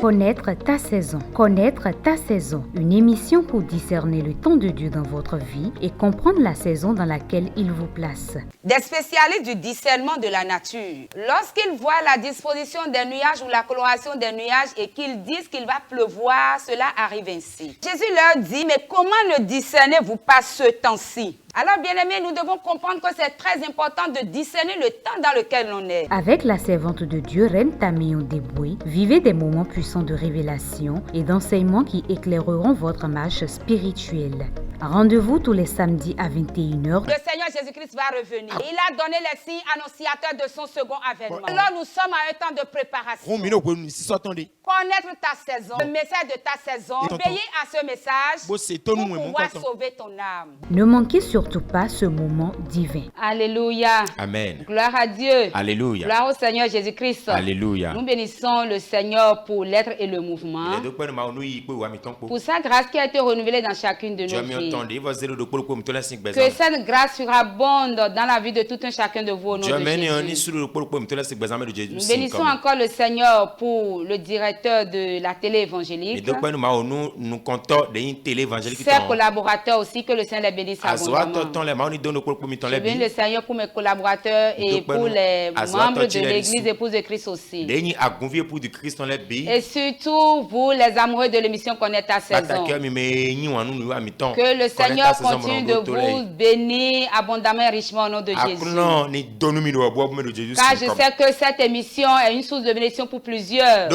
Connaître ta saison. Connaître ta saison. Une émission pour discerner le temps de Dieu dans votre vie et comprendre la saison dans laquelle il vous place. Des spécialistes du discernement de la nature, lorsqu'ils voient la disposition des nuages ou la coloration des nuages et qu'ils disent qu'il va pleuvoir, cela arrive ainsi. Jésus leur dit, mais comment le discernez-vous pas ce temps-ci? Alors, bien-aimés, nous devons comprendre que c'est très important de discerner le temps dans lequel on est. Avec la servante de Dieu, Reine Tamion Deboué, vivez des moments puissants de révélation et d'enseignement qui éclaireront votre marche spirituelle. Rendez-vous tous les samedis à 21h. Le Seigneur Jésus-Christ va revenir. Il a donné les signes annonciateurs de son second avènement. Alors, nous sommes à un temps de préparation. Connaître ta saison, le message de ta saison, veiller à ce message pour pouvoir sauver ton âme. Ne manquez surtout pas ce moment divin. Alléluia. Amen. Gloire à Dieu. Alléluia. Gloire au Seigneur Jésus-Christ. Alléluia. Nous bénissons le Seigneur pour l'être et le mouvement, pour sa grâce qui a été renouvelée dans chacune de nos vies. Que cette grâce surabonde dans la vie de tout un chacun de vous au nom de Jésus. Nous bénissons encore le Seigneur pour le directeur de la télé évangélique, ses collaborateurs aussi, que le Seigneur les bénisse abondamment. Je bénis le Seigneur pour mes collaborateurs et pour les membres de l'église épouse de Christ aussi. Et surtout, vous les amoureux de l'émission Connaître ta saison. Que le Seigneur continue de vous bénir abondamment et richement au nom de Jésus. Car je sais que cette émission est une source de bénédiction pour plusieurs.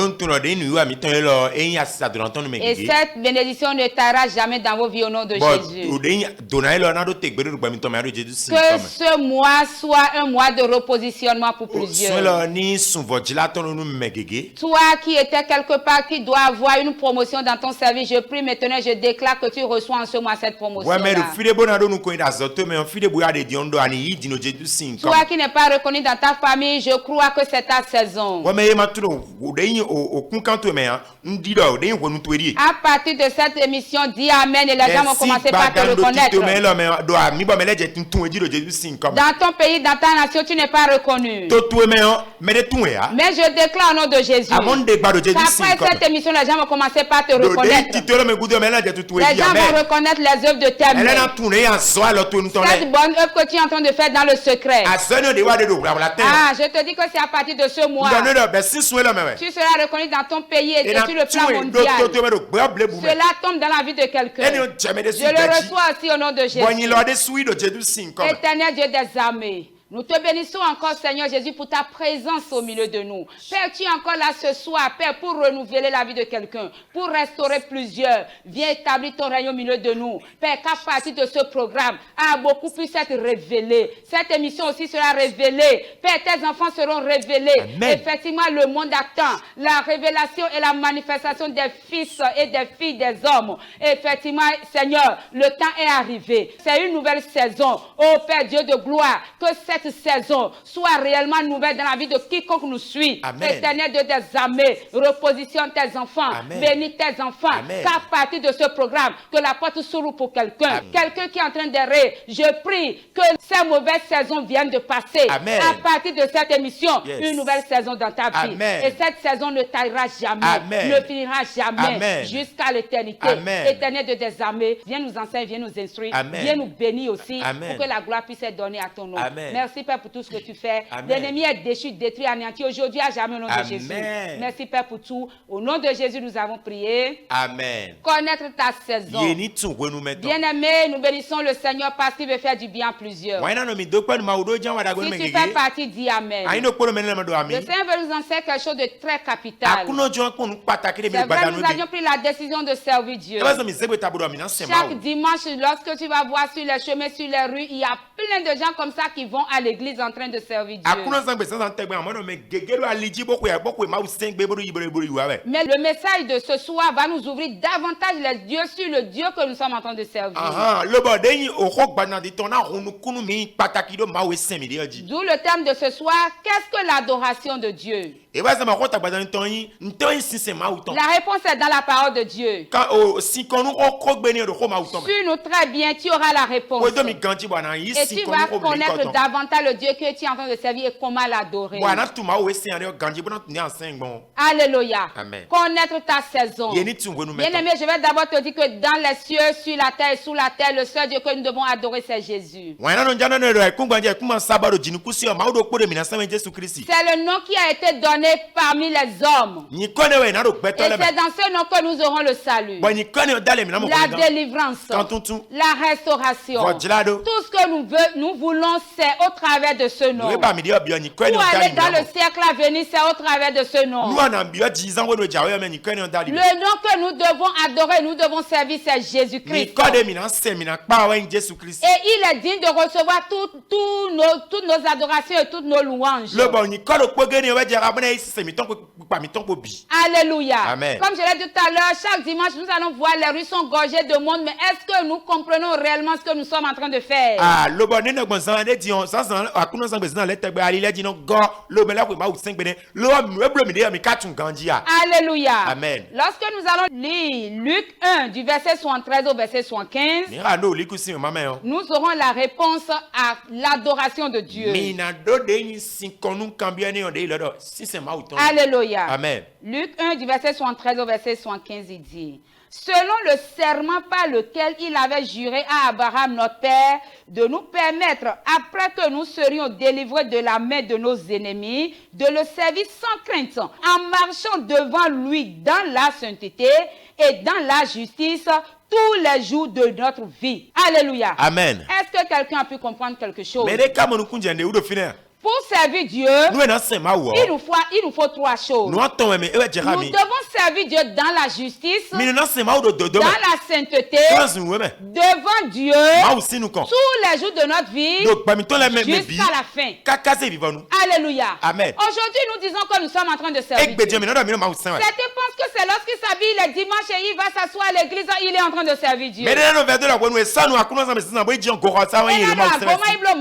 Et cette bénédiction ne taira jamais dans vos vies au nom de Jésus. Que ce mois soit un mois de repositionnement pour plusieurs. Toi qui étais quelque part, qui dois avoir une promotion dans ton service, je prie maintenant, je déclare que tu reçois en ce mois cette promotion-là. Toi qui n'es pas reconnu dans ta famille, je crois que c'est ta saison. À partir de cette émission, dis Amen et les gens vont commencer par te reconnaître. Dans ton pays, dans ta nation, tu n'es pas reconnu. Mais je déclare au nom de Jésus qu'après cette émission, les gens vont commencer par te reconnaître. Les gens vont reconnaître les œuvres de tes mains. Cette bonne œuvre que tu es en train de faire dans le secret. Ah, je te dis que c'est à partir de ce mois. Tu seras reconnu dans ton pays et sur le plan mondial. Cela tombe dans la vie de quelqu'un. Je le reçois aussi au nom de Jésus. Éternel Dieu des armées, nous te bénissons encore, Seigneur Jésus, pour ta présence au milieu de nous. Père, tu es encore là ce soir, Père, pour renouveler la vie de quelqu'un, pour restaurer plusieurs. Viens établir ton règne au milieu de nous. Père, qu'à partir de ce programme, beaucoup puisse être révélé. Cette émission aussi sera révélée. Père, tes enfants seront révélés. Amen. Effectivement, le monde attend la révélation et la manifestation des fils et des filles des hommes. Effectivement, Seigneur, le temps est arrivé. C'est une nouvelle saison. Oh Père Dieu de gloire, que cette saison soit réellement nouvelle dans la vie de quiconque nous suit. Éternel Dieu des armées, repositionne tes enfants, bénis tes enfants, qu'à partir de ce programme, que la porte s'ouvre pour quelqu'un, quelqu'un qui est en train d'errer. Je prie que ces mauvaises saisons viennent de passer. À partir de cette émission, une nouvelle saison dans ta vie. Et cette saison ne taillera jamais, ne finira jamais, jusqu'à l'éternité. Éternel Dieu des armées, viens nous enseigner, viens nous instruire, viens nous bénir aussi, pour que la gloire puisse être donnée à ton nom. Merci Père pour tout ce que tu fais. L'ennemi est déchu, détruit, anéanti aujourd'hui à jamais au nom de Jésus. Merci Père pour tout. Au nom de Jésus, nous avons prié. Amen. Connaître ta saison. Bien-aimé, nous bénissons le Seigneur parce qu'il veut faire du bien à plusieurs. Si tu fais partie, dis Amen. Le Seigneur veut nous enseigner quelque chose de très capital. C'est vrai, nous avions pris la décision de servir Dieu. Chaque dimanche, lorsque tu vas voir sur les chemins, sur les rues, il y a plein de gens comme ça qui vont à l'église en train de servir Dieu. Mais le message de ce soir va nous ouvrir davantage les yeux sur le Dieu que nous sommes en train de servir. D'où le thème de ce soir, qu'est-ce que l'adoration de Dieu? La réponse est dans la parole de Dieu. Suis-nous très bien, tu auras la réponse. Et tu vas connaître davantage davantage le Dieu que tu es en train de servir et comment l'adorer. Bwana tuma we se ane ganji bona tuni ensemble bon. Alléluia. Amen. Connaître ta saison. Yeni tungwe nous Bien-aimé, je vais d'abord te dire que dans les cieux, sur la terre et sous la terre, le seul Dieu que nous devons adorer, c'est Jésus. Wana no njana no ro kungwanje kuma sabaro jinu kusi o maudo kore mina sama Jésus Christ. C'est le nom qui a été donné parmi les hommes. Ni kone we na ro Et gbeto c'est le. dans ce nom que nous aurons le salut. Bo ni kone o dale mina mo La ko. délivrance. La restauration. Tout ce que nous voulons, c'est au travers de ce nom. We ba mi dio bio ni kone o Pour aller dale. dans le siècle à venir, c'est au travers de ce nom. Nous ana bio 10 ans we no jawe me ni kone o dale. Le nom que nous devons adorer, nous devons servir, c'est Ni Jésus-Christ. kone mina se mina pa wa Jésus Christ. Et il est digne de recevoir toutes nos adorations et toutes nos louanges. Le bon ni kone ko gene we jara bona isi se mi ton ko pa mi ton ko bi. Alléluia. Amen. Comme je l'ai dit tout à l'heure, chaque dimanche, nous allons voir les rues sont gorgées de monde, mais est-ce que nous comprenons réellement ce que nous sommes en train de faire? Ah, le bon ne gbon san de dion san san akuno san bezina le tegbe ali le di no go lo me la ko ma u sen gbene lo me blo mi de mi katun ganji a. Alléluia. Amen. Lorsque nous allons lire Luc 1 du verset 73 au verset 75, Ni ra no likusi mama yo. nous aurons la réponse à l'adoration de Dieu. Mina do de ni sin konu kambia ni on de lo do si se ma u ton. Alléluia. Amen. Luc 1 du verset 73 au verset 75, il dit: selon le serment par lequel il avait juré à Abraham notre père de nous permettre, après que nous serions délivrés de la main de nos ennemis, de le servir sans crainte, en marchant devant lui dans la sainteté et dans la justice tous les jours de notre vie. Alléluia. Amen. Est-ce que quelqu'un a pu comprendre quelque chose? Mais de kamonu kunje de u do fina. Pour servir Dieu, Nous na se ma wo. il nous faut trois choses. Nous entend me e jera Nous mi. devons servir Dieu dans la justice, Mi na se ma u do do. dans la sainteté, Trans we me. devant Dieu, Ma u sinu kon. tous les jours de notre vie, Donc ba mi ton la même bi. jusqu'à la fin. Kaka se vivant nous. Alléluia. Amen. Aujourd'hui, nous disons que nous sommes en train de servir Ek be Dieu. Dieu mi na do mi no ma u sen. Certains pensent que c'est lorsqu'il s'habille les dimanches et il va s'asseoir à l'église, il est en train de servir Dieu. Mais no ve de la wonu e sa no akuno san me sin na bo ji on go sa wan Et yi là, ma u sen. comment il bloque,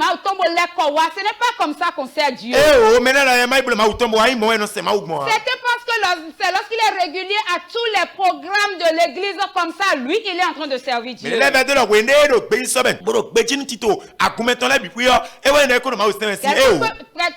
ce n'est pas comme ça qu'on sert Dieu. Eh oh, mais là ma ibule ma u tombo ai mo e no se ma u mo. Certains pensent que c'est lorsqu'il est régulier à tous les programmes de l'église comme ça, lui, il est en train de servir Dieu. Mais là ve de la wende do gbe so ben. Bo do gbe jinu tito akumeton la bi pu yo. E we na ko no ma u sen si. Eh oh.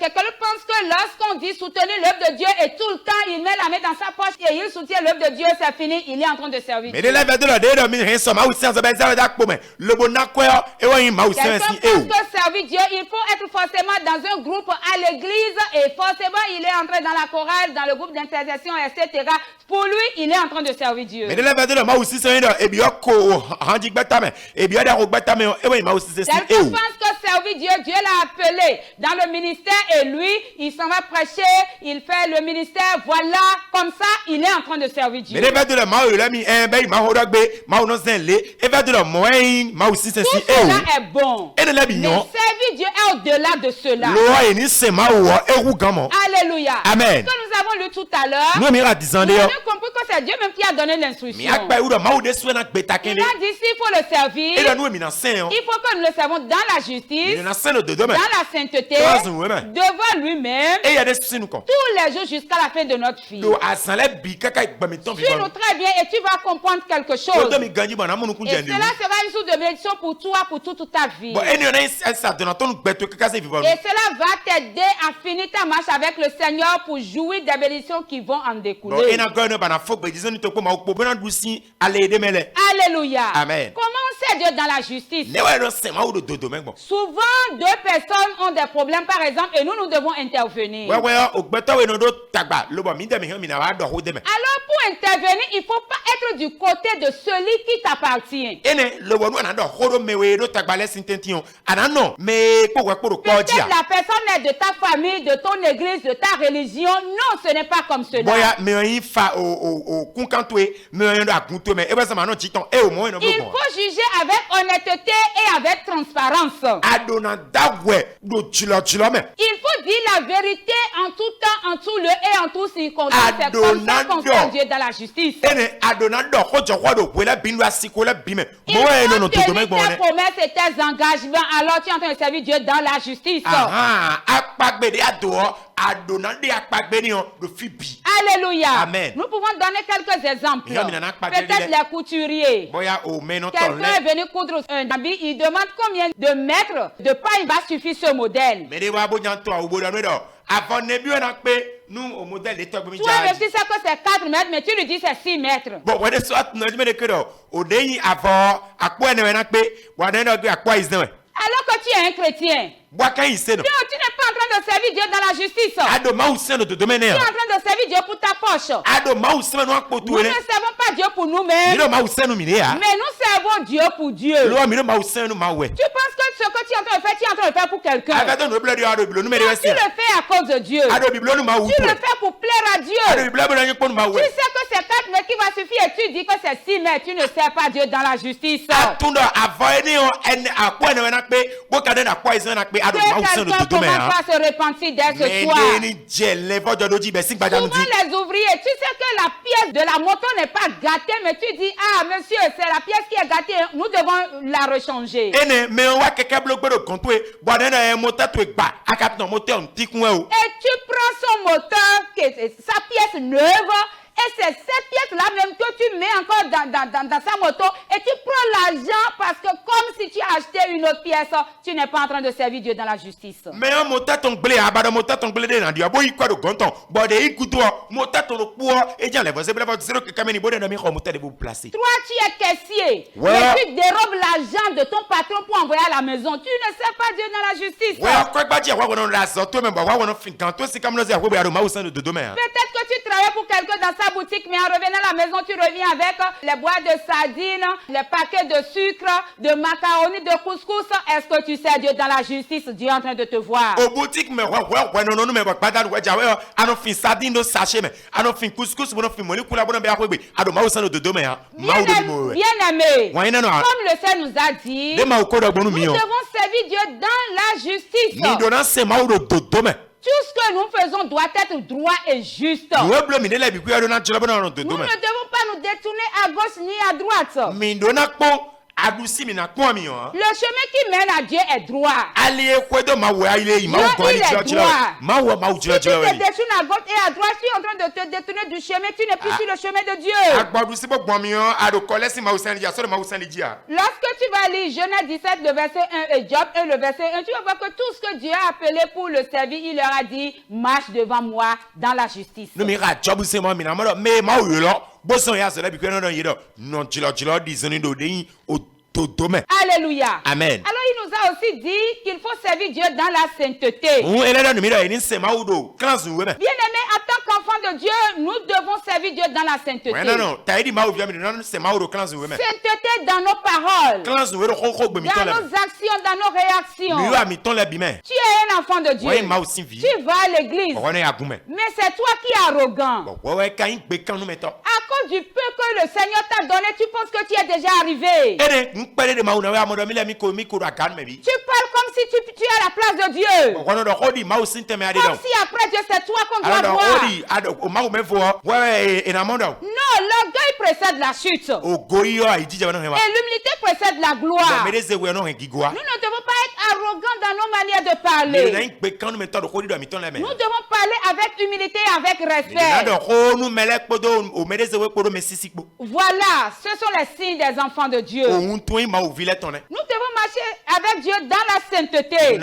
Quelqu'un pense que lorsqu'on dit soutenir l'œuvre de Dieu et tout le temps il met la main dans sa poche et il soutient l'œuvre de Dieu, c'est fini, il est en train de servir Mais Dieu. là ve de la de do mi hen so ma u sen so ben za da ko men. Le bon na ko yo e we ma u sen Quelqu'un si. Eh pense oh. que servir Dieu, il faut être forcément dans un groupe à l'église et forcément il est entré dans la chorale, dans le groupe d'intercession, etc. Pour lui, il est en train de servir Dieu. Mais là ve de la ma u si sen do e bi yo ko handi gbata men. E bi yo da ko gbata men e we ma u si si. Eh Quelqu'un oh. pense que servir Dieu, Dieu l'a appelé dans le ministère et lui, il s'en va prêcher, il fait le ministère, voilà, comme ça, il est en train de servir Dieu. Mais le de la ma u la mi en be ma ho do gbe ma u no sen le e ve de la mo en ma u si sen si. Tout Eh cela oh. est bon. Et de la Mais bignon. servir Dieu est au-delà de cela. Lo ni se ma u e ru gan mo. Alléluia. Amen. Ce que nous avons lu tout à l'heure, Nous mi ra disande nous yo. avons compris que c'est Dieu même qui a donné Mi l'instruction. akpa u do ma u de so na gbe Il takele. a dit s'il faut le servir, Et là nous mi na sen yo. il faut que nous le servons dans la Mi justice, na sen de do dans me. la sainteté, Trois jours, amen. devant lui-même, E ya de sinu kon. tous les jours jusqu'à la fin de notre vie. Do asan le bi kaka gba mi ton bi Suis-nous ban. très bien et tu vas comprendre quelque Ko chose. to mi ganji ban na munu kun Et jende. cela sera une source de bénédiction pour toi, pour toute ta vie. Bon eni na sa de na ton gbe to kaka se vivant. Et cela va t'aider à finir ta marche avec le Seigneur pour jouir des bénédictions qui vont en Bon découler. ena go no bana fo gbe disoni to ko ma ko bona dusi ale de mele. Alléluia. Amen. Comment on sert Dieu dans la justice? Ne wa no se ma u do do men bon. Souvent, deux personnes ont des problèmes, par exemple, et nous devons intervenir. We o gbe to we no do tagba lo bo mi de mi han mi na wa do ho de me. Alors, pour intervenir, il ne faut pas être du côté de celui qui t'appartient. Ene lo wo no na do ho do me we do tagba le sintention. Ana no me po we po do ko Peut-être dia. la personne est de ta famille, de ton église, de ta religion. Non, ce n'est pas comme cela. Boya me yin fa o kunkantwe me yin do akunto me e be sama no chiton e o mo no Il bo. faut juger avec honnêteté et avec transparence. Adona dagwe do chilo me. Il faut dire la vérité en tout temps, en tout lieu et en tout circonstance. C'est comme ça qu'on Adonado. sert Dieu dans la justice. Ene adona do ko jo ko do wela bindu asiko la bime. Il Mo we no faut no to me tenir gbon tes ne. promesses et tes engagements. Alors tu es en train de servir Dieu dans la justice. Aha, akpagbede ado adonande akpagbe ni on do fibi. Alléluia. Amen. Nous pouvons donner quelques exemples. Yo, minana akpagbe Peut-être vile. les couturiers. Boya o menon Quelqu'un est tonle. venu coudre un habit, il demande combien de mètres de paille va suffire ce modèle. Mais de wa bo nyanto a obo do do. Avant nebi on akpe nous au modèle de togbe mi Toi, jaji. même si c'est que c'est 4 mètres, mais tu lui dis c'est 6 mètres. Bon, wade soit no di me de kedo. O deyi avant akpo ene wen akpe. Wa na no gbe akpo izne. Alors que tu es un chrétien. Boa kan ise no. Non, tu n'es pas en train de servir Dieu dans la justice. Ado ma usen do domaine. Tu es en train de servir Dieu pour ta poche. Ado ma usen no akpo Nous ne tuele. servons pas Dieu pour nous-mêmes, Miro ma usen no mire ya. mais nous servons Dieu pour Dieu. Lo miro ma usen no ma we. Tu penses que ce que tu es en train de faire, tu es en train de faire pour quelqu'un. Aga no bledi ado biblo no me de Non, wese. tu le fais à cause de Dieu. Ado biblo no ma wu. Tu le fais pour plaire à Ado Dieu. biblo bo na yekon ma Tu we. sais que c'est 4 mètres qui va suffire et tu dis que c'est 6 mètres. Tu ne sers pas Dieu dans la justice. Atundo avoid ni on en akpo ene wen akpe. Bo ka den akpo izne akpe ado ma Que usen do quelqu'un domaine. commence à se repentir dès ce Mais soir. ni jelle vojo doji be sing baja Souvent di. les ouvriers, tu sais que la pièce de la moto n'est pas gâtée, mais tu dis, ah monsieur, c'est la pièce qui est gâtée, nous devons la rechanger. Ene me wa keke blo gbedo kan to e. Bo na na moteur to e gba. Akap no moteur on tikun e o. Et tu prends son moteur, sa pièce neuve, et c'est cette pièce-là même que tu mets encore dans sa moto, et tu prends l'argent parce que comme si tu as acheté une autre pièce, tu n'es pas en train de servir Dieu dans la justice. Mais un moteur ton blé abado moteur ton blé de na dia. Bo ikwa do gonton. Bo de ikuto moteur ton po e jan le vose bla vose zero que kameni bo de na mi ko moteur de vous placer. Toi, tu es caissier, Ouais. mais tu dérobes l'argent de ton patron pour envoyer à la maison. Tu ne sers pas Dieu dans la justice. Ouais, quoi ba dia wa wono la so to me ba wa wono fin kan to si kam no ze akwo be ado ma usan do domaine. Peut-être que tu travailles pour quelqu'un dans sa boutique, mais en revenant à la maison, tu reviens avec les boîtes de sardines, les paquets de sucre, de macaroni, de couscous. Est-ce que tu sers Dieu dans la justice? Dieu est en train de te voir. Au boutique me wa non me ba da wa ja we ano fin sardine do sachet me ano fin couscous bono fin molécule bono be akwo be ado ma usan do domaine. Ma o do mo we. Bien aimé, Wa ina no. comme le Seigneur nous a dit, De ma ko do gbonu mi nous o. devons servir Dieu dans la justice. Ni do na se ma o do domaine. Tout ce que nous faisons doit être droit et juste. Ni we blo mi de le bi ku ado na jelo bono do Nous ne domaine. devons pas nous détourner à gauche ni à droite. Mi do na po adusi mi na ko mi o. Le chemin qui mène à Dieu est droit. Ali ekwedo ma wo ile yi ma Dieu, o go il ni est jelo jelo. droit. Ma wo ma o jelo Si tu jelo te we. détournes à gauche et à droite, tu es en train de te détourner du chemin, tu n'es plus sur le chemin de Dieu. Agbodu si bo gbon mi o ado kole si ma o san dia so ma o san dia. Lorsque tu vas lire Genèse 17, le verset 1 et Job 1, le verset 1, tu vas voir que tout ce que Dieu a appelé pour le servir, il leur a dit, marche devant moi dans la justice. No mi ra job se mo mi na mo do me ma o yo lo. Bo son ya so le bi ku no do yi do. No jelo jelo di zoni do de yi o to domaine. Alléluia. Amen. Alors il nous a aussi dit qu'il faut servir Dieu dans la sainteté. Un ele do mi do ni se ma o do. Clans we me. Bien-aimés, en tant qu'enfants de Dieu, nous devons servir Dieu dans la sainteté. Ouais non, ta di ma o via mi no se ma o do clans we me. Sainteté dans nos paroles, Clans we do ko gbe mi ton dans le. nos actions, dans nos Mi réactions. yo mi ton le bi me. Tu es un enfant de Dieu. Ouais ma o sin vi. Tu vas à l'église. O ne ya gume. Mais c'est toi qui es arrogant. Bo we kan gbe kan no me to. À cause du peu que le Seigneur t'a donné, tu penses que tu es déjà arrivé. Ene npere de ma o na we amodo mi le mi ko do akan me bi. Tu parles comme si tu es à la place de Dieu. Wono do ko di ma o sin te me ade Comme do. si après Dieu, c'est toi qu'on doit Ado voir. odi ado o ma o me fo. We e na mo do. Non, l'orgueil précède la chute. O goyi yo ai dije no he ma. Et l'humilité précède la gloire. Me de ze we no he gigoa. Nous ne devons pas être arrogants dans nos manières de Me na parler. gbe kan no me to do ko di do mi ton le me. Nous devons parler avec humilité et avec Na respect. do ko nu mele podo o me de ze we podo me sisikpo. Voilà, ce sont les signes des enfants de Dieu. Ohun to ma o vile ton ne. Nous devons marcher avec Dieu dans la sainteté.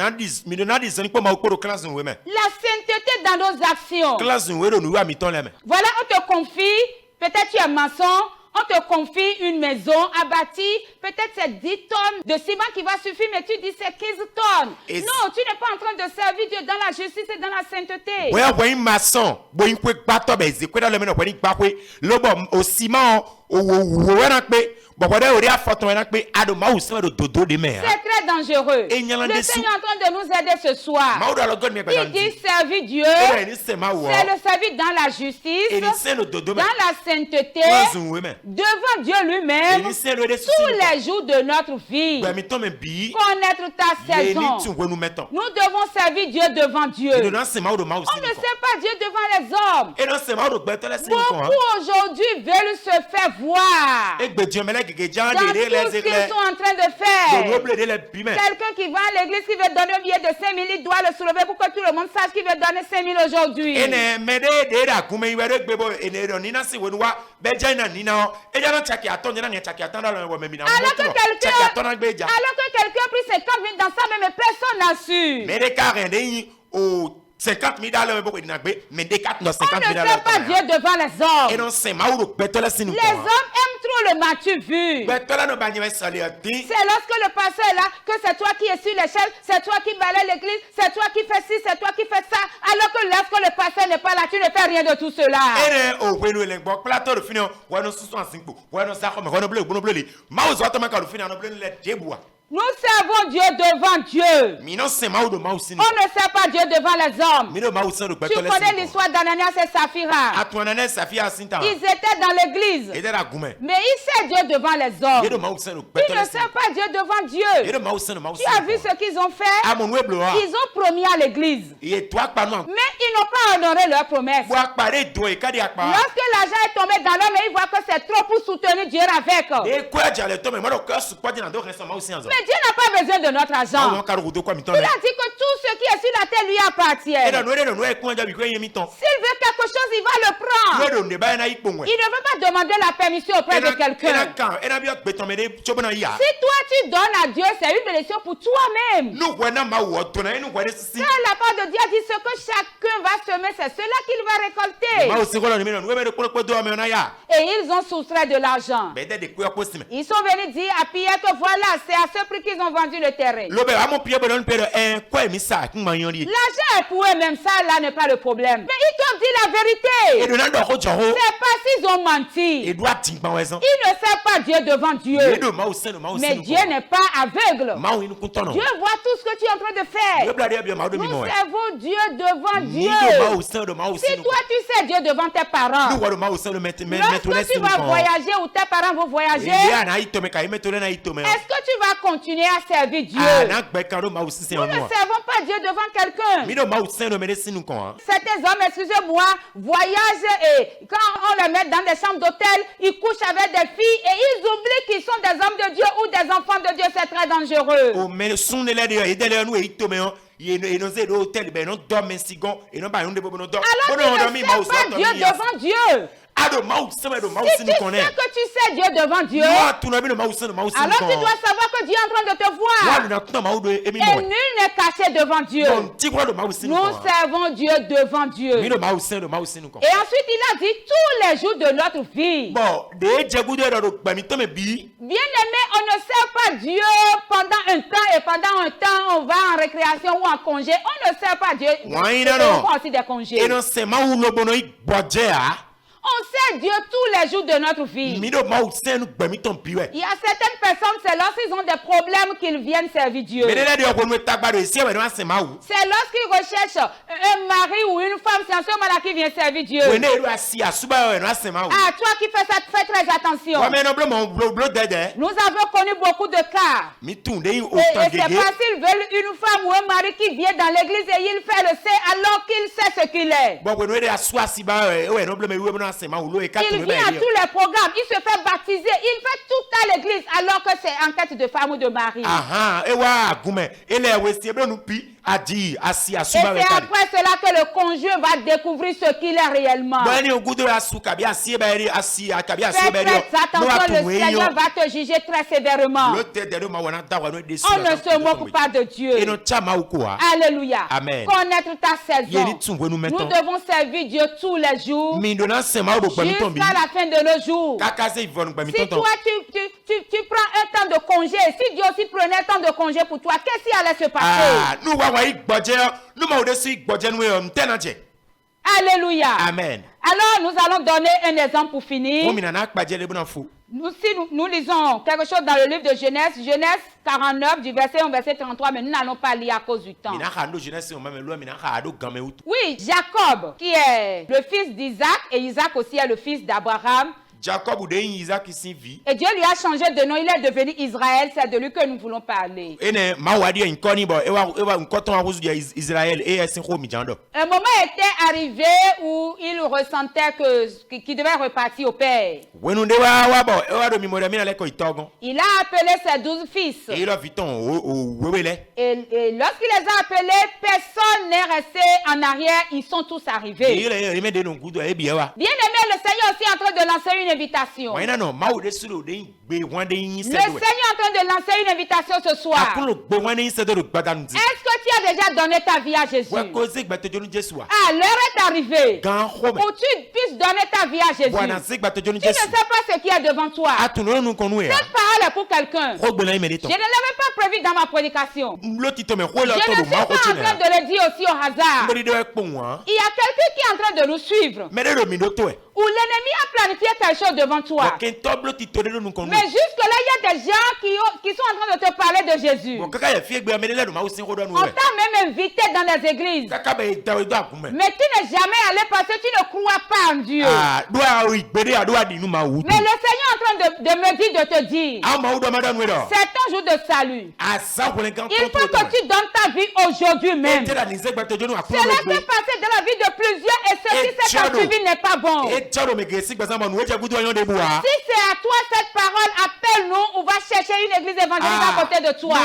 Mi do na di zoni po ma o podo clans we me. La sainteté dans nos actions. Clans we do nu wa mi ton le me. Voilà, on te confie, peut-être tu es maçon, on te confie une maison à bâtir, peut-être c'est 10 tonnes de ciment qui va suffire, mais tu dis c'est 15 tonnes. Et Non, tu n'es pas en train de servir Dieu dans la justice et dans la sainteté. We wa yin mason, bo yin kwe gba to be ze kwe da le me no kwe ni gba kwe. Lo bo o ciment o we na pe. Bo ko de ori afoton we na pe ado ma o se do dodo de me. C'est très dangereux. Et il y en a Le des Seigneur est en train de nous aider ce soir. Ma o do lo god me gba Il dit servir Dieu, e ni se ma wo. c'est le servir dans la E justice, ni se no dodo me. dans la sainteté, Clans we me. devant Dieu E lui-même, ni se no de tous les jours de notre vie. Gba mi ton me bi. Connaître ta Le ni saison. tun we nu meton. Nous devons servir Dieu devant Dieu. E do na se ma o do ma o On si ne ni. sert pas Dieu devant les hommes. E no se ma o do gba to le si ni kon. Beaucoup aujourd'hui veulent se faire voir Et que Dieu me l'a dit que Dieu a dans tout donné les ce qu'ils éclairs. sont en train de Donc, faire. nous blairer les piments. Quelqu'un qui va à l'église, qui veut donner un billet de 5 000, il doit le soulever pour que tout le monde sache qu'il veut donner 5 000 aujourd'hui. Et ne me de la kume iwere gbebo enero nina si wenwa beja ina nina o eja na chaki aton na chaki aton la wo me mina Alors que chaki aton na gbeja quelqu'un a pris 50 000 dans sa main, mais personne n'a su. me de carré de o 50 000 $ boko dina gbe me de 4 no On 50 000 ne fait pas $. Dieu devant les Et hommes. non c'est mauro betola sinu Les hommes aiment trop le m'as-tu vu. betola no banywe saliati C'est lorsque le pasteur est là que c'est toi qui es sur l'échelle, c'est toi qui balaye l'église, c'est toi qui fais ci, c'est toi qui fais ça. Alors que lorsque le pasteur n'est pas là, tu ne fais rien de tout cela. ene o wenu le gbo plateau de fini wo no susu asinpo wo no sa ko me wo no ble gbo no ble mauzo atama ka do fini no ble le debua. Nous servons Dieu devant Dieu. Mino se maudo mausini On ne sert pas Dieu devant les hommes. mino mauso do Tu betola connais l'histoire d'Ananias et Saphira. atwana safia sinta Ils étaient dans l'église. et de la gume Mais ils servent Dieu devant les hommes. yedo mauso do Ils ne betola servent pas Dieu devant Dieu. yedo mauso no mauso Tu as vu ce qu'ils ont fait? amon weblo ha Ils ont promis à l'église. et toi pa no Mais ils n'ont pas honoré leur promesse. bo apare do e kadi apa Lorsque l'argent est tombé dans l'homme, ils voient que c'est trop pour soutenir Dieu avec. e kwa jale to me mo ko su kwa dina do resa mauso anzo Mais Dieu n'a pas besoin de notre argent. on ka ro do kwa miton Il a dit que tout ce qui est sur la terre lui appartient. e no e kwa jabi ko yen miton S'il veut quelque chose, il va le prendre. yedo ne ba na ipo Il ne veut pas demander la permission auprès de quelqu'un. e na bi beton me de chobona ya Si toi tu donnes à Dieu, c'est une bénédiction pour toi-même. no kwa na ma wo to na enu kwa de sisi Car la part de Dieu dit ce que chacun va semer, c'est cela qu'il va récolter. mauso ko no me no me de ko do me na ya Et ils ont soustrait de l'argent. be de kwa ko sime Ils sont venus dire à Pierre que voilà, c'est à ce prix qu'ils ont vendu le terrain. lo be amo pie bo don pero kwa mi sa kin man yori L'argent est pour eux, même ça là n'est pas le problème. Mais ils t'ont dit la e vérité. do na do ko joro C'est pas s'ils ont menti. e do atin pa wesan Ils ne servent pas Dieu devant Dieu. yedo mauso Mais Dieu n'est pas aveugle. mau inu kuntono Dieu voit tout ce que tu es en train de faire. yo blade bi ma do mi Nous mo servons Dieu devant ni Dieu. do mauso do mauso Si toi tu sais Dieu devant tes parents, no wo mauso do mettre lorsque tu vas voyager ou tes parents vont voyager, ya na ito me ka mettre na ito me est-ce que tu vas continuer à servir Dieu? ah na gbe kan do mauso se Nous on ne moi servons pas Dieu devant quelqu'un. mi do mauso no me de sinu kon Certains hommes, excusez-moi, voyagent et quand on les met dans des chambres d'hôtel, ils couchent avec des filles et ils oublient qu'ils sont des hommes de Dieu ou des enfants de Dieu. C'est très dangereux. o me sun le de e de le no e ito me ye no ze do hotel be no do me sigon e no ba yonde bo no do Alors tu ne sais pas Dieu devant Dieu. ado mauso me do Si mauso tu ni sais koné que tu sais Dieu devant Dieu, moi tu no bi no mauso no mauso alors tu ni kon dois savoir que Dieu est en train de te wa voir. na tuna maudo e mi Et mo nul n'est caché devant Dieu. bon ti kwa do mauso ni Nous kon servons Dieu devant Dieu. mi do mauso ni kon Et ensuite, il a dit tous les jours de notre vie. bon de je gudo do gba mi to me bi Bien-aimé, on ne sert pas Dieu pendant un temps et pendant un temps, on va en récréation ou en congé. On ne sert pas Dieu. Ouais, non, Et non. on prend aussi des congés. e no se ma u no bono i gboje a On sert Dieu tous les jours de notre vie. mi do mauso no gba mi ton piwe Il y a certaines personnes, c'est lorsqu'ils ont des problèmes qu'ils viennent servir Dieu. me de le de ko no tagbado e si e no ase ma u C'est lorsqu'ils recherchent un mari ou une femme, c'est en ce moment-là qu'ils viennent servir Dieu. we ne do asi asuba e no ase ma u Ah, toi qui fais ça, fais très attention. wa me no blo dede Nous avons connu beaucoup de cas. mi tun de o Et tan c'est gege parce qu'ils veulent une femme ou un mari qui vient dans l'église et il fait le sein alors qu'il sait ce qu'il est. bon we no de asu asiba e we no blo me we no ase ma u lo e ka Il tun vient à tous les programmes, il se fait baptiser, il fait tout à l'église alors que c'est en quête de femme ou de mari. aha e wa gume ele we si e blo nu pi adi asi Et asuba we c'est ka après cela que le conjoint va découvrir ce qu'il est réellement. bon ni o gudo asu ka bi asi e ba ri asi akabi asi Fais e ba ri très attention, le Seigneur va te juger très sévèrement. lo te de do ma wana da wa no de On ne se moque pas de Dieu. e no chama u ko a Alléluia. Amen. Connaître ta saison. Yeni tun we nu Nous meton devons servir Dieu tous les jours mi do na se ma u do gba mi ton bi jusqu'à la fin de nos jours. kaka se ivon gba mi Si ton ton toi, tu prends un temps de congé, si Dieu aussi prenait un temps de congé pour toi, qu'est-ce qui allait se passer? ah nu wa igboje nu ma o de su igboje nu e ntena je Alléluia. amen Alors, nous allons donner un exemple pour finir. o mi na na kpaje le bona fu Nous lisons quelque chose dans le livre de Genèse, Genèse 49, du verset 1 au verset 33, mais nous n'allons pas lire à cause du temps. mi na ha ndo jeunesse o ma me lo mi na ha do gan me utu Oui, Jacob, qui est le fils d'Isaac, et Isaac aussi est le fils d'Abraham. Jacob ou de Isaac ici vit. Et Dieu lui a changé de nom. Il est devenu Israël. C'est de lui que nous voulons parler. Ene mawadi en koni bo ewa nkoton aruzu dia Israël et esin ko mi jando. Un moment était arrivé où il ressentait qu'il devait repartir au père. Wenu de wa bo ewa do mi mo mi na le ko itogon. Il a appelé ses 12 fils. Et il a viton o wewele. Et lorsqu'il les a appelés, personne n'est resté en arrière. Ils sont tous arrivés. Il est me de non gudo e biwa. Bien aimé, le Seigneur est aussi en train de lancer une invitation. Wena no mawo de sulo de gbe wan de yin Le se Seigneur est en train de lancer une invitation ce soir. Akulo gbe wan de yin se do gbadanu di. Est-ce que tu as déjà donné ta vie à Jésus? Wa ko ze gba te jonu Jesu wa. Ah, l'heure est arrivée Gan home. où tu puisses donner ta vie à Jésus. Wana ze gba te jonu Tu ne Jesu. sais pas ce qui est devant toi. Atuno nu konu e. Cette parole est pour quelqu'un. Ko gbe na ime de Je to. ne l'avais pas prévu dans ma prédication. Lo ti to me ko lo Je to ne do suis ma pas ko en chine. train de le dire aussi au hasard. Ngori de po wan. Il y a quelqu'un qui est en train de nous suivre. Me de do mi do to e. Où l'ennemi a planifié quelque chose devant toi. Ken toblo ti to de nu konu. Mais jusque-là, il y a des gens qui sont en train de te parler de Jésus. Bon kaka ya fie gbe me de le do ma o sin ko do nu On e. t'a même invité dans les églises. Kaka be da we do akume. Mais tu n'es jamais allé parce que tu ne crois pas en Dieu. Ah, do a o igbede a do a di nu ma wu. Mais le Seigneur est en train de me dire, de te dire, A ma wu do ma do nu do. c'est ton jour de salut. A sa ko le kan Il faut que tu donnes ta vie aujourd'hui même. Te la ni ze gba te jonu akulo Cela gbe. s'est passé dans la vie de plusieurs et ce qui s'est Tiano. suivi n'est pas bon. E jaro me gesi gba sama nu e je gudu ayon de buwa. Si c'est à toi cette parole, appelle-nous, on va chercher une église évangélique à côté de toi.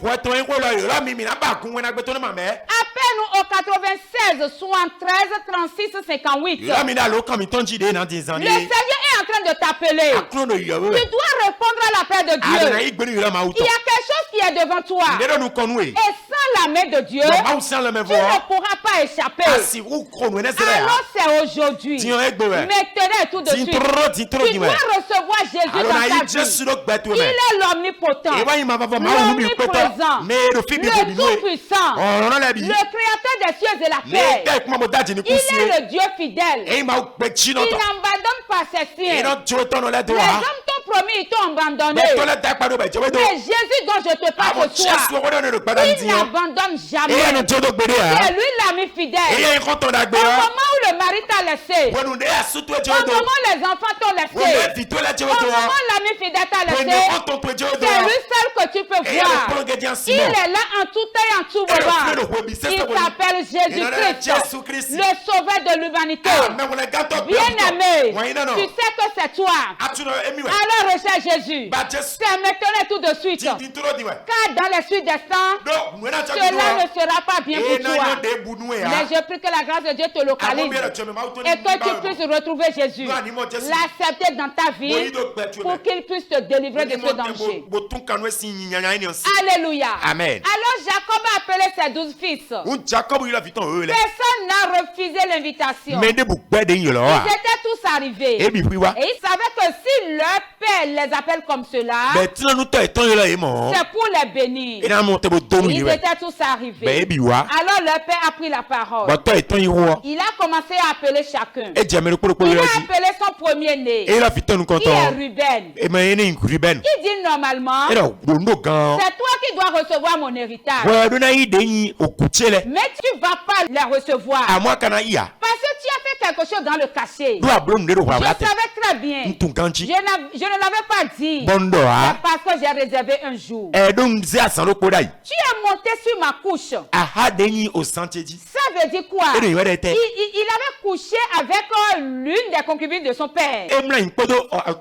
Wa to en ko lo yo la mi na ba kun we na gbe to na ma me. Appelle-nous au 96 73 36 58. La mi na lo kan mi tonji de na din zan Le ni. Seigneur est en train de t'appeler. Akulo no yo we. Tu dois répondre à l'appel de A na Dieu. igbeni yo la ma wu Il to. y a quelque chose qui est devant toi. De do nu konu e. Et sans la main de Dieu, Ma wu san le me tu ne vo. pourras pas échapper. Asi u konu ne se Alors ya. c'est aujourd'hui. Ti on egbe we. Maintenant tout de Ti suite. tro Tu di dois we. recevoir Jésus Alors na dans yi ta vie. Jesu lo gbe to Il me. est l'omnipotent, E ba yi ma va ma wu mi pe to. l'omniprésent, Me do fi bi le bi nu e. tout-puissant, Ọ̀rọ̀ la bi. le créateur des cieux et la Ne terre. te kuma mo daji ni Il kusi. est le Dieu fidèle. E ma gbe chi no Il to. n'abandonne pas ses E siens. no jo to no le do Les wa. hommes t'ont promis, ils t'ont abandonné. Be to le da pa do be je we do. Mais Jésus dont je te Amo parle ce Jesu soir, wo do ne do gba da il ndi yan. n'abandonne E jamais. no jo do gbe de C'est ya. lui l'ami E fidèle. ye ko to da gbe Au ya. moment où le mari t'a laissé, Wonu de asutu e je au do. moment où les enfants t'ont Wo laissé, me fi to le je au we do. moment où l'ami fidèle t'a Wonu laissé, ko to pe je do. c'est lui seul que tu peux E ye le voir. polonge di an Il Simon. est là en tout temps et en tout Et le moment. frère de Roby, c'est Il ce que s'appelle Jésus-Christ, Jésus-Christ. le sauveur de l'humanité. Ah, mais on est gâteau. Bien-aimé, Oui, non, non. tu sais que c'est toi. Ah, tu n'as émis, ouais. Alors recherche Jésus. Bah, Jésus. C'est maintenant tout de suite. Dis trop, dis, ouais. Car dans les suites des temps, Non, moi, là, tu as dit, cela ne sera pas bien et pour non, toi. non, des bounoués, hein. Mais je prie que la grâce de Dieu te Ah, localise combien de tu me m'as et que tu puisses retrouver Jésus, Non, dis-moi, Jésus. l'accepter dans ta vie Oui, donc, bah, tu pour me- qu'il puisse te délivrer de ce Dis-moi, danger. Boton Kanoué, si, gna, gna, gna, aussi. Alléluia. Amen. Alors Jacob a appelé ses 12 fils. Un Jacob, il a vu ton là. Personne n'a refusé l'invitation. Mais des boucles de Ils là. étaient tous arrivés. Et puis, oui, ouais. Et ils savaient que si leur père les appelle comme cela, Mais tu n'as nous t'as étant là, et mon. c'est pour les bénir. Et dans mon table de Ils ouais. étaient tous arrivés. Mais, et puis, ouais. Alors leur père a pris la parole. Bah, toi étant héros. Il a commencé à appeler chacun. Et jamais le coup de Il a dit. appelé son premier-né, Et la vie, nous qui est content. Ruben. Et mais, il y a une Ruben. Il dit normalement, Et là, bon, quand. c'est toi qui dois recevoir mon héritage. Ouais, nous n'avons idée au coucher. Mais tu ne vas pas les recevoir. À moi, quand il y a. Parce que tu as fait quelque chose dans le cachet. Nous avons de Je l'eau. savais très bien. Nous t'en Je ne l'avais pas dit. Bon, C'est parce que j'ai réservé un jour. et donc, c'est à son locodaï. Tu es monté sur ma couche. Ah, déni au sentier dit. Ça veut dire quoi? Et il était. Il avait couché avec l'une des concubines de son père. Et moi, une podo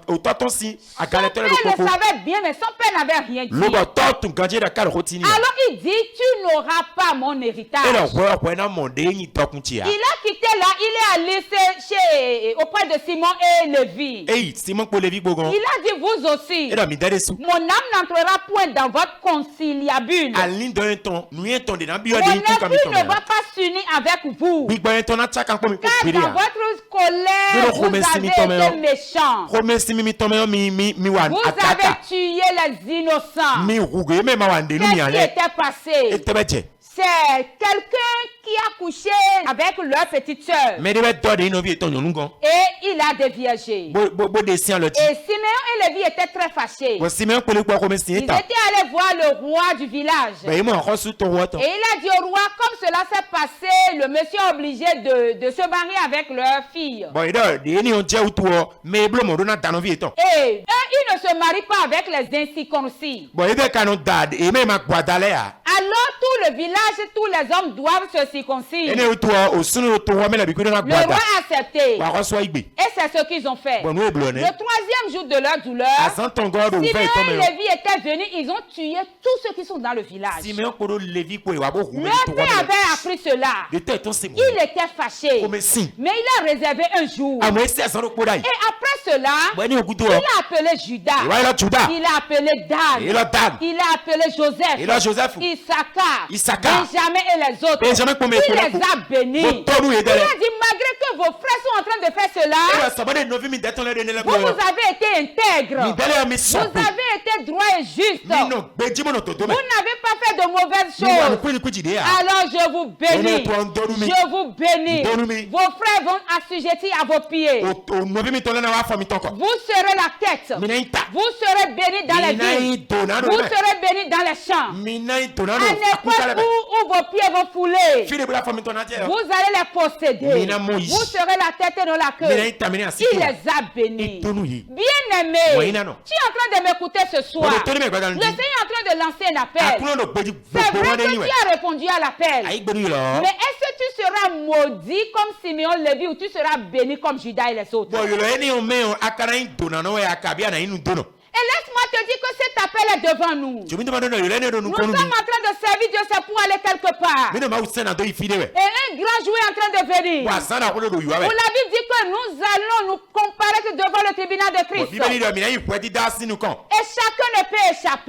au tonton si, à Son galeter père le le coco. savait bien, mais son père n'avait rien dit. Le bâton, ton gardien de la carotine. Alors il dit, tu n'auras pas mon héritage. Et là, ouais, ouais, non, mon déni, toi, Il a quitté là, il est allé auprès de Simon et Lévi. Hey, Simon Polevi Bogon. Il a dit, vous aussi, Et là, mi dade sous. mon âme n'entrera point dans votre conciliabule. À l'île d'un ton, nous y est de la bio Mon de tout comme esprit ne va pas s'unir avec vous. Big Boy, ton attaque comme Car dans votre colère, vous avez été méchant. Remercie mi tomé mi wan Vous ataka. avez tué les innocents. Mi rouge, mais ma wan de Qu'est-ce qui lumière. était passé? Et te bête. c'est quelqu'un qui a couché avec leur petite sœur. Mais de mettre de nos vies ton yon ngon. Et il a déviégé. Bo descend le Et Siméon et Lévi étaient très fâchés. Bo Simeon ko le kwa comme Ils signé étaient ta. allés voir le roi du village. Ben il m'a reçu ton roi ton. Et il a dit au roi, comme cela s'est passé, le monsieur est obligé de se marier avec leur fille. Bon il de ni on dia ou toi mais blo mo dona ta no vie ton. Et eux, ils ne se marient pas avec les incirconcis. Bon il de canon dad et même ma guadale a. Alors tout le village, tous les hommes doivent se circoncire. Ene ou toi au sunu to wa me la bi ko na Le roi guada. a accepté. Wa reçoit igbe. Et c'est ce qu'ils ont fait. Bon nous blonné. Le troisième jour de leur douleur, Asan ton god ou fait Siméon ton et me. Lévi étaient venus, ils ont tué tous ceux qui sont dans le village. Simeon ko levi ko wa bo hu me Leur to père wa. avait appris cela. De tête ton c'est bon. Il était fâché. Comme si. Mais il a réservé un jour. Ah moi c'est ça ko dai. Et après cela, Bon ni okuto. il a appelé Judas. Il va là Juda. Il a appelé Dan. Il a Dan. Il a appelé Joseph. Il a Joseph. Issachar. Benjamin et les autres. Benjamin comme Il les a bénis. Bon, ton nous Il a aider. dit, malgré que vos frères sont en train de faire cela, Eh ça va de novi mi daton le de la vous avez été intègre. Mi dale mi Vous so. avez été droit et juste. Mi no beji mo no to Vous n'avez pas fait de mauvaises Mi wa choses. ko ni ko jide ya. Alors je vous bénis. Donne-toi un donne-moi. Je vous bénis. Donne-moi. Vos frères vont assujettis à vos pieds. O novi mi to le na wa fa mi ton ko. Vous serez la tête. Mi na ita. Vous serez bénis dans les Mi na villes. idona Vous serez bénis dans les champs. Mi na idona no. À n'importe où vos pieds vont fouler, Fille de la fa mi ton atière. vous allez les posséder. Mina Moïse. Vous serez la tête et non la Mi na queue. ita mi na Il les a bénis. Itonu yi. Bien-aimé, Oui, non, non. tu es en train de m'écouter ce soir. Bon, Tony me gba Le dan Seigneur di. est en train de lancer un appel. Akuno no beji C'est bo vrai wa que de ni tu we. as répondu à l'appel. Ayi gbonu yi lo. Mais est-ce que tu seras maudit comme Simeon Lévi ou tu seras béni comme Judas et les autres? Bon yo lo eni o me o akara in dona no we akabi ana inu dono. Et laisse-moi te dire que cet appel est devant nous. Je me demande no yo le ne do nu Nous ko sommes nu en mi. train de servir Dieu, c'est pour aller quelque part. Mi no ma usena do ifide we. Et un grand jour est en train de venir. Wa sana ko do yo Où we. la Bible dit que nous allons nous comparaître devant le tribunal de Bon Christ. bibeli do mi na yi pwe di da sinu kan. Et chacun ne peut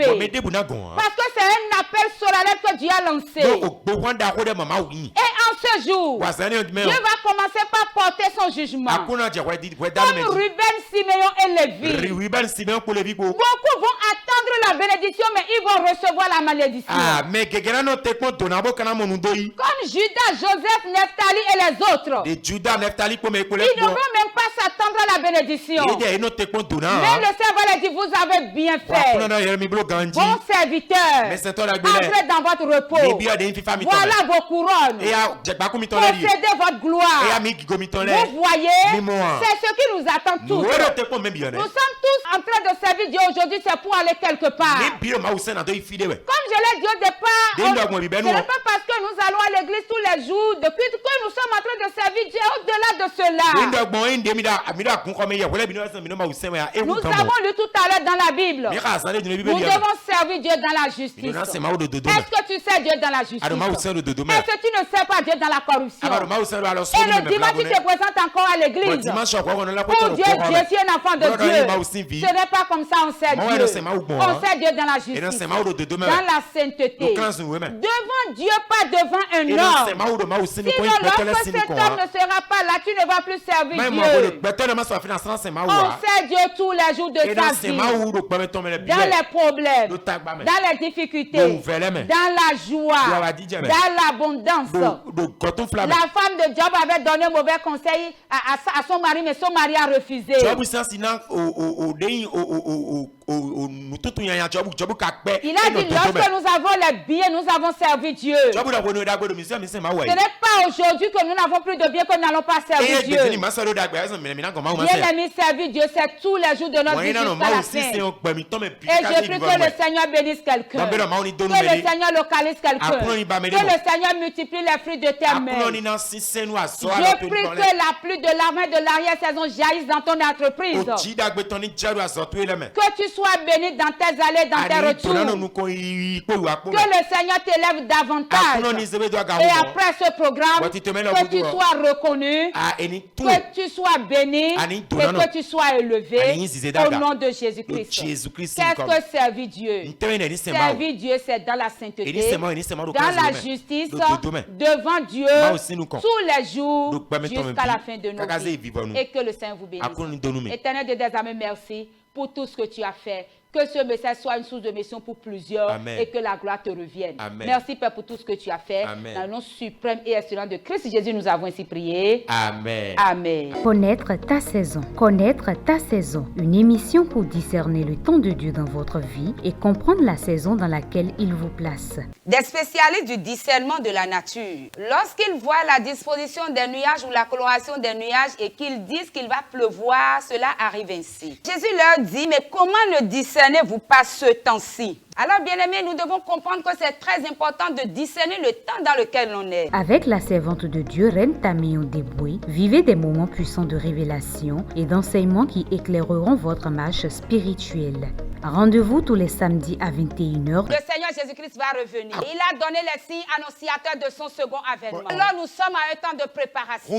Bon me échapper. de bu na gon. Parce que c'est un appel solennel que Dieu a lancé. Bo o gbo wanda ko de mama wi. Et en ce jour, Wa sana ni me. Dieu va commencer par porter son jugement. Akuna je we di we da Comme me. Ruben, Siméon et Lévi. Riban Simeon ko le bi ko. Beaucoup vont attendre la bénédiction, mais ils vont recevoir la malédiction. Ah mais gegera no te ko dona bo kana mo nu do yi. Comme Judas, Joseph, Nephtali et les autres. De Juda Neftali ko me ko le Ils ne bo. vont même pas s'attendre à la bénédiction. E de no te ko dona. Mais le Seigneur va leur dire, vous avez bien Akuna fait. na yo mi blo ganji. Bon serviteur, Mais c'est toi la gbele. entrez dans votre repos. Ni bi o de fi fa mi ton. Voilà vos couronnes. E ya je gba ku mi ton le yi. Possédez votre E gloire. ya mi gigo mi ton le. Vous voyez, Ni moi. c'est ce qui nous attend tous. Wo do te ko me bi yo ne. Nous sommes tous en train de servir Dieu aujourd'hui, c'est pour aller quelque part. Ni bi o ma usena do ifide we. Comme je l'ai dit au départ, Des ndogmo bi ce benu. n'est pas parce que nous allons à l'église tous les jours, depuis que nous sommes en train de servir Dieu, au-delà de Ni cela. ndogmo inde mi da kun ko me ye wole bi no se mi no ma usena ya e Nous wu kan mo. avons lu tout à l'heure dans la Bible. Mi ka san le dinu Nous bibeli ya. devons servir Dieu dans la justice. Ni na se ma wo do do do. Est-ce que tu sais Dieu dans la justice? Ado ma usena do do me. Est-ce que tu ne sais pas Dieu dans la corruption? Ado ma usena alo so Et ni le me dimanche, tu blabone. te présentes encore à Bon l'église. dimanche ko ko no la ko Oh to Dieu, ko. Dieu, tu es un enfant de Brother, Dieu. il m'a aussi vu. Ce n'est pas comme ça on sert Moi, Dieu. c'est ma ou bon, On hein. sert Dieu dans la E no se justice, ma wo do do me. dans la sainteté. Do kan sun we me. Devant Dieu, pas devant un E no se homme. ma wo do ma usena ko Sinon, in betole lorsque sinu cet ko. homme ne sera pas là, tu ne vas plus servir Même moi wo do Dieu. betole ma so finance se ma On wa. sert Dieu tous les jours de E no sa se vie. ma wo do pa me to me le bi. Dans les problèmes, Do tagba me. dans les difficultés, Do vele me. dans la joie, Do wa DJ me. dans l'abondance. Do goton flamme. La femme de Job avait donné un mauvais conseil à son mari, mais son mari a refusé. Job sen sinan o deyin o nututu yan job ka pe. Il a dit, lorsque nous avons les biens, nous avons servi Dieu. Job da ko no da gbodo mi se ma wa Ce yi. n'est pas aujourd'hui que nous n'avons plus de biens que nous n'allons pas servir E Dieu. gbese ni ma so do da gba so mi na ko ma o ma se. Bien aimé, servir Dieu, c'est tous les jours de notre Mo vie yin na no jusqu'à ma la o si fin. se o gba mi to me bi Et ka je ni prie bi que le wa. Seigneur bénisse quelqu'un. Dans Bénin, ma on y Que donne le béni. Seigneur localise quelqu'un. Apprends, il va Que m'aider, le moi. Seigneur multiplie les fruits de tes Akuno mains. ni na si se nu aso Je ala to prie ni que la pluie de l'armée de l'arrière-saison jaillisse dans ton entreprise. o ji da gbe ton ni jaru aso to ele me. Que tu sois béni dans tes allées, dans tes Ani to na no retours. nu ko yi po wa po. Que le Seigneur t'élève Akuno ni davantage. zebe do aga Et wo. après ce programme, Wati te mets là que au tu bout, hein. sois reconnu, A eni tu. que tu sois béni Ani et donano. que tu sois élevé Ani zize daga. au nom de Do Jésus-Christ. Jésus-Christ Qu'est-ce comme. que servir Dieu? Nteme ne ni se ma o. Servir Dieu, c'est dans la Eni sainteté, se ma do dans kan la zo me. justice, Do me. devant Dieu, Ma aussi nous con. tous les jours, Donc, permettons-moi jusqu'à de la dire, fin de nos Kakaze vies. vivons nous. Et que le Seigneur vous bénisse. Akuno ni donu me. Éternel Dieu des armées, merci pour tout ce que tu as fait. Que ce message soit une source de mission pour plusieurs. Amen. Et que la gloire te revienne. Amen. Merci Père pour tout ce que tu as fait. Amen. Dans le nom suprême et excellent de Christ Jésus, nous avons ainsi prié. Amen. Amen. Connaître ta saison. Connaître ta saison. Une émission pour discerner le temps de Dieu dans votre vie et comprendre la saison dans laquelle il vous place. Des spécialistes du discernement de la nature, lorsqu'ils voient la disposition des nuages ou la coloration des nuages et qu'ils disent qu'il va pleuvoir, cela arrive ainsi. Jésus leur dit, mais comment le discernez-vous pas ce temps-ci? Alors, bien-aimés, nous devons comprendre que c'est très important de discerner le temps dans lequel on est. Avec la servante de Dieu, Reine Tamion Deboué, vivez des moments puissants de révélation et d'enseignement qui éclaireront votre marche spirituelle. Rendez-vous tous les samedis à 21h. Le Seigneur Jésus-Christ va revenir. Il a donné les signes annonciateurs de son second avènement. Alors, nous sommes à un temps de préparation.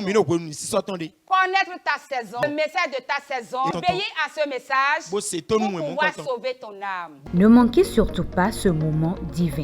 Connaître ta saison, le message de ta saison, obéir à ce message pour pouvoir sauver ton âme. Ne manquez surtout pas ce moment divin.